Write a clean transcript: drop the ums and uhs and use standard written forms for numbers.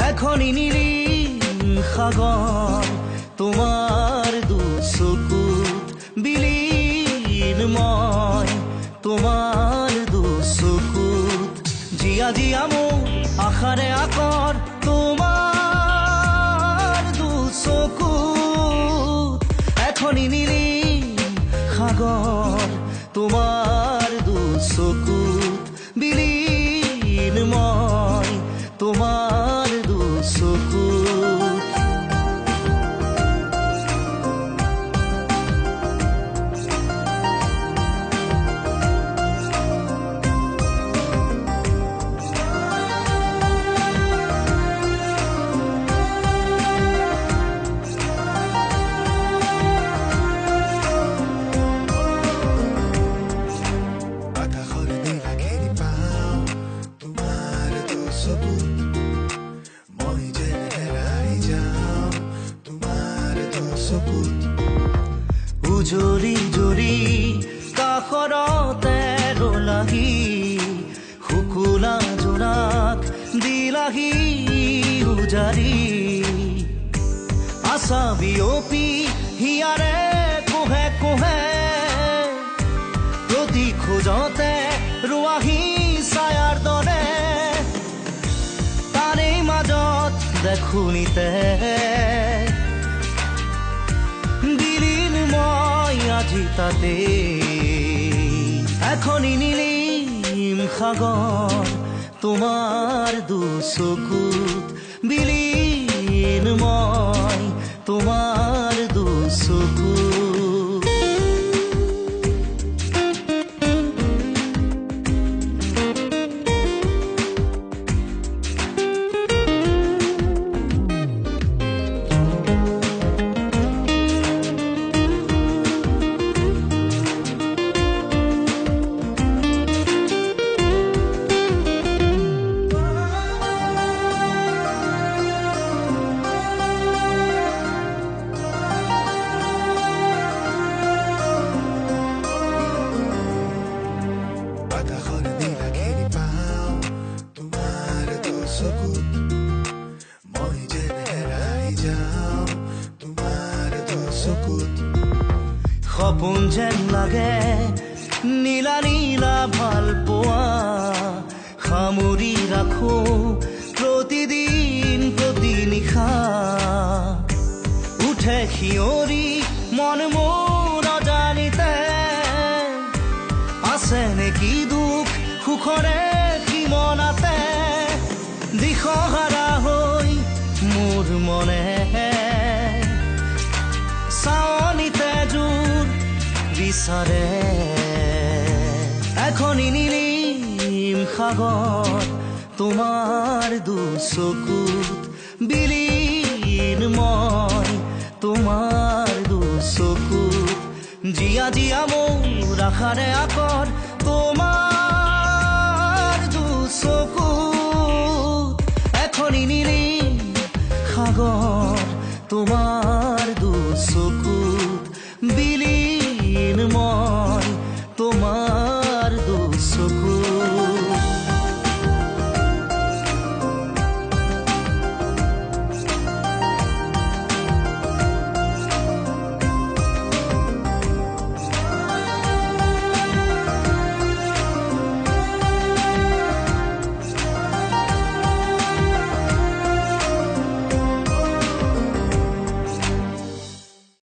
এখনি নীলিম সাগৰ তোমাৰ দুচকুত বিলীনময় তোমাৰ দুচকুত জিয়া জিয়া মোৰ আশাৰে আকৰ তোমাৰ দুচকুত এখনি নীলিম সাগৰ তোমাৰ দুচকুত বিলীনময় তোমাৰ দুচকুত উজৰি জৰি কাষৰতে ৰলাহি শুকুলা জোনাক দিলাহি উজাৰি আশা বিয়পি হিয়াৰে কোহে কোহে প্ৰতি খোজতে ৰোৱাহি ছায়াৰ দৰে তাৰে মাজত দেখোনিতে আজি তাতে এখনি নীলিম সাগৰ তোমাৰ দুচকুত বিলীনময় তোমাৰ দুচকুত সপোন যেন লাগে নীলা নীলা ভাল পোৱা সামৰি ৰাখো প্ৰতিদিন প্ৰতি নিশা উঠে শিয়ৰি মন মোৰ অজানিতে আছে নেকি দুখ সুখৰে সীমনাতে দিশহাৰা হৈ মোৰ মনে চাৱনিতে জোৰ বিচাৰে এখনি নীলিম সাগৰ তোমাৰ দুচকুত বিলীনময় তোমাৰ দুচকুত জিয়া জিয়া মোৰ আশাৰে আকৰ তোমাৰ দুচকুত এখনি নীলিম সাগৰ তোমাৰ